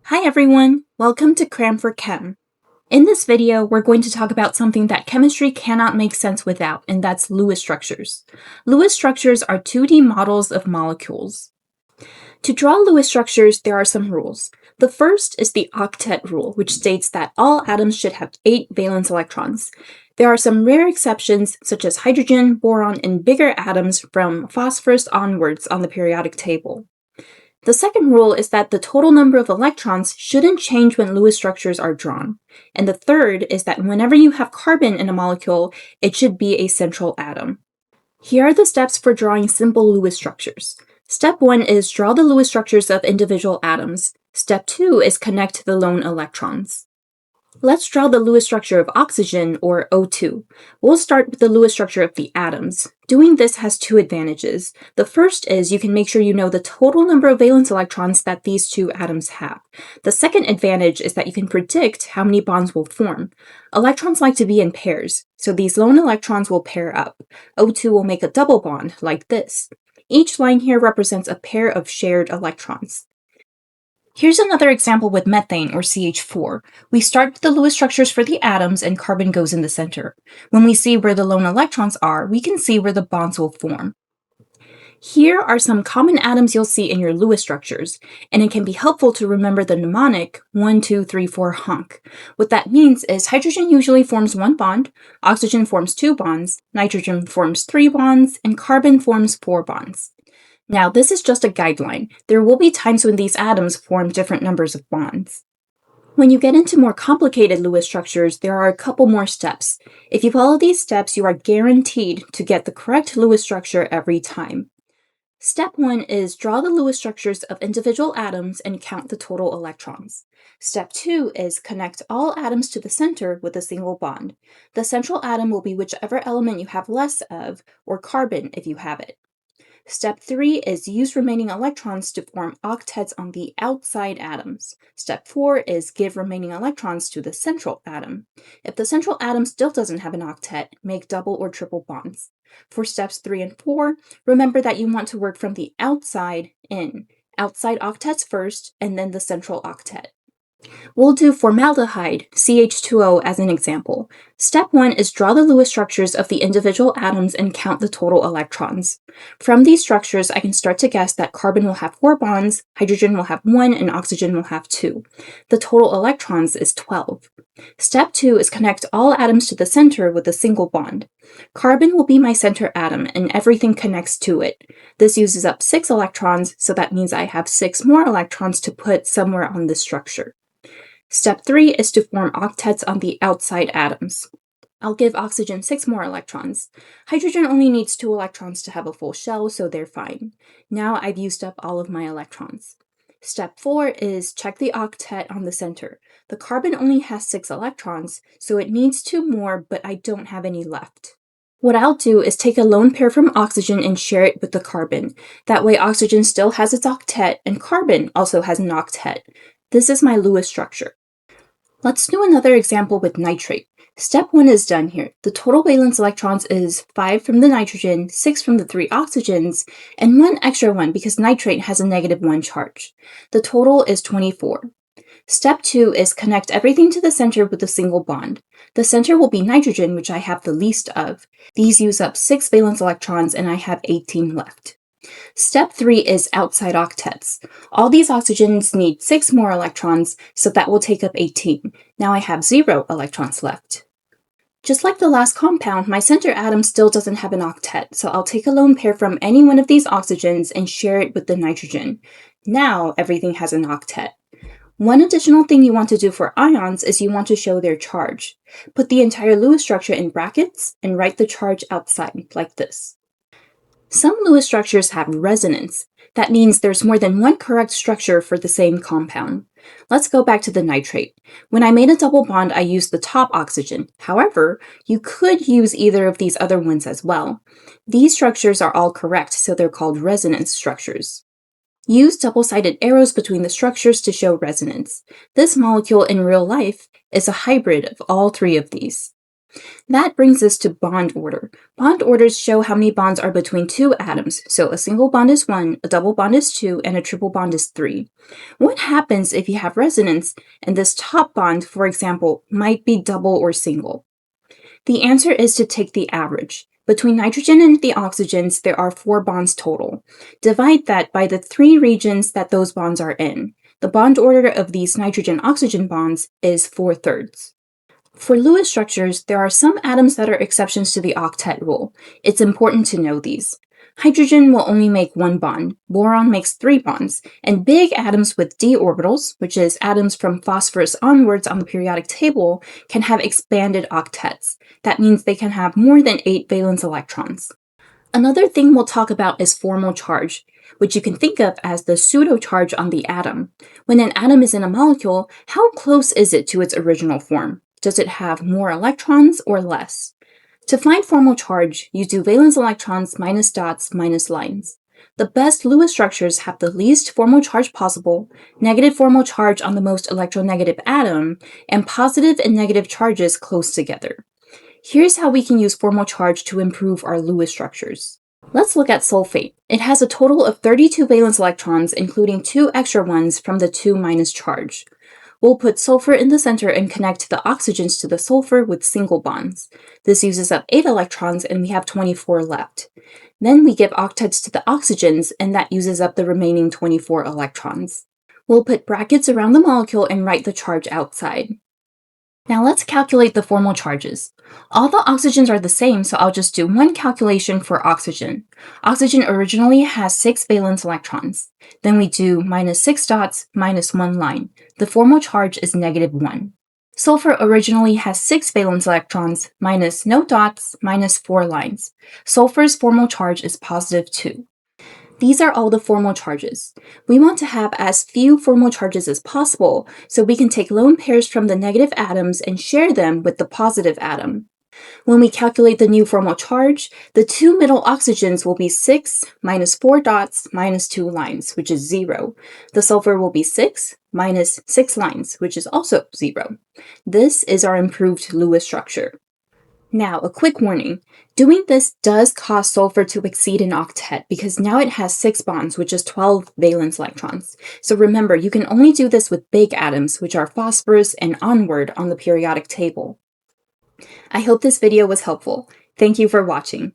Hi everyone, welcome to Cram for Chem. In this video, we're going to talk about something that chemistry cannot make sense without, and that's Lewis structures. Lewis structures are 2D models of molecules. To draw Lewis structures, there are some rules. The first is the octet rule, which states that all atoms should have 8 valence electrons. There are some rare exceptions, such as hydrogen, boron, and bigger atoms from phosphorus onwards on the periodic table. The second rule is that the total number of electrons shouldn't change when Lewis structures are drawn. And the third is that whenever you have carbon in a molecule, it should be a central atom. Here are the steps for drawing simple Lewis structures. Step 1 is draw the Lewis structures of individual atoms. Step 2 is connect the lone electrons. Let's draw the Lewis structure of oxygen, or O2. We'll start with the Lewis structure of the atoms. Doing this has 2 advantages. The first is you can make sure you know the total number of valence electrons that these 2 atoms have. The second advantage is that you can predict how many bonds will form. Electrons like to be in pairs, so these lone electrons will pair up. O2 will make a double bond, like this. Each line here represents a pair of shared electrons. Here's another example with methane, or CH4. We start with the Lewis structures for the atoms and carbon goes in the center. When we see where the lone electrons are, we can see where the bonds will form. Here are some common atoms you'll see in your Lewis structures, and it can be helpful to remember the mnemonic 1, 2, 3, 4 HONC. What that means is hydrogen usually forms 1 bond, oxygen forms 2 bonds, nitrogen forms 3 bonds, and carbon forms 4 bonds. Now, this is just a guideline. There will be times when these atoms form different numbers of bonds. When you get into more complicated Lewis structures, there are a couple more steps. If you follow these steps, you are guaranteed to get the correct Lewis structure every time. Step 1 is draw the Lewis structures of individual atoms and count the total electrons. Step 2 is connect all atoms to the center with a single bond. The central atom will be whichever element you have less of, or carbon if you have it. Step 3 is use remaining electrons to form octets on the outside atoms. Step 4 is give remaining electrons to the central atom. If the central atom still doesn't have an octet, make double or triple bonds. For steps 3 and 4, remember that you want to work from the outside in. Outside octets first, and then the central octet. We'll do formaldehyde, CH2O, as an example. Step 1 is draw the Lewis structures of the individual atoms and count the total electrons. From these structures, I can start to guess that carbon will have 4 bonds, hydrogen will have 1, and oxygen will have 2. The total electrons is 12. Step 2 is connect all atoms to the center with a single bond. Carbon will be my center atom, and everything connects to it. This uses up 6 electrons, so that means I have 6 more electrons to put somewhere on this structure. Step 3 is to form octets on the outside atoms. I'll give oxygen 6 more electrons. Hydrogen only needs 2 electrons to have a full shell, so they're fine. Now I've used up all of my electrons. Step 4 is check the octet on the center. The carbon only has 6 electrons, so it needs 2 more, but I don't have any left. What I'll do is take a lone pair from oxygen and share it with the carbon. That way oxygen still has its octet, and carbon also has an octet. This is my Lewis structure. Let's do another example with nitrate. Step 1 is done here. The total valence electrons is 5 from the nitrogen, 6 from the 3 oxygens, and 1 extra one because nitrate has a -1 charge. The total is 24. Step 2 is connect everything to the center with a single bond. The center will be nitrogen, which I have the least of. These use up 6 valence electrons and I have 18 left. Step 3 is outside octets. All these oxygens need 6 more electrons, so that will take up 18. Now I have 0 electrons left. Just like the last compound, my center atom still doesn't have an octet, so I'll take a lone pair from any one of these oxygens and share it with the nitrogen. Now everything has an octet. One additional thing you want to do for ions is you want to show their charge. Put the entire Lewis structure in brackets and write the charge outside, like this. Some Lewis structures have resonance. That means there's more than one correct structure for the same compound. Let's go back to the nitrate. When I made a double bond, I used the top oxygen. However, you could use either of these other ones as well. These structures are all correct, so they're called resonance structures. Use double-sided arrows between the structures to show resonance. This molecule in real life is a hybrid of all 3 of these. That brings us to bond order. Bond orders show how many bonds are between two atoms. So a single bond is 1, a double bond is 2, and a triple bond is 3. What happens if you have resonance and this top bond, for example, might be double or single? The answer is to take the average. Between nitrogen and the oxygens, there are 4 bonds total. Divide that by the 3 regions that those bonds are in. The bond order of these nitrogen-oxygen bonds is 4/3. For Lewis structures, there are some atoms that are exceptions to the octet rule. It's important to know these. Hydrogen will only make 1 bond, boron makes 3 bonds, and big atoms with d orbitals, which is atoms from phosphorus onwards on the periodic table, can have expanded octets. That means they can have more than 8 valence electrons. Another thing we'll talk about is formal charge, which you can think of as the pseudocharge on the atom. When an atom is in a molecule, how close is it to its original form? Does it have more electrons or less? To find formal charge, you do valence electrons minus dots minus lines. The best Lewis structures have the least formal charge possible, negative formal charge on the most electronegative atom, and positive and negative charges close together. Here's how we can use formal charge to improve our Lewis structures. Let's look at sulfate. It has a total of 32 valence electrons, including 2 extra ones from the 2- charge. We'll put sulfur in the center and connect the oxygens to the sulfur with single bonds. This uses up 8 electrons and we have 24 left. Then we give octets to the oxygens and that uses up the remaining 24 electrons. We'll put brackets around the molecule and write the charge outside. Now let's calculate the formal charges. All the oxygens are the same, so I'll just do one calculation for oxygen. Oxygen originally has 6 valence electrons. Then we do minus 6 dots minus 1 line. The formal charge is -1. Sulfur originally has 6 valence electrons minus no dots minus 4 lines. Sulfur's formal charge is +2. These are all the formal charges. We want to have as few formal charges as possible, so we can take lone pairs from the negative atoms and share them with the positive atom. When we calculate the new formal charge, the 2 middle oxygens will be 6 minus 4 dots minus 2 lines, which is 0. The sulfur will be 6 minus 6 lines, which is also 0. This is our improved Lewis structure. Now, a quick warning. Doing this does cause sulfur to exceed an octet because now it has 6 bonds, which is 12 valence electrons. So remember, you can only do this with big atoms, which are phosphorus and onward on the periodic table. I hope this video was helpful. Thank you for watching.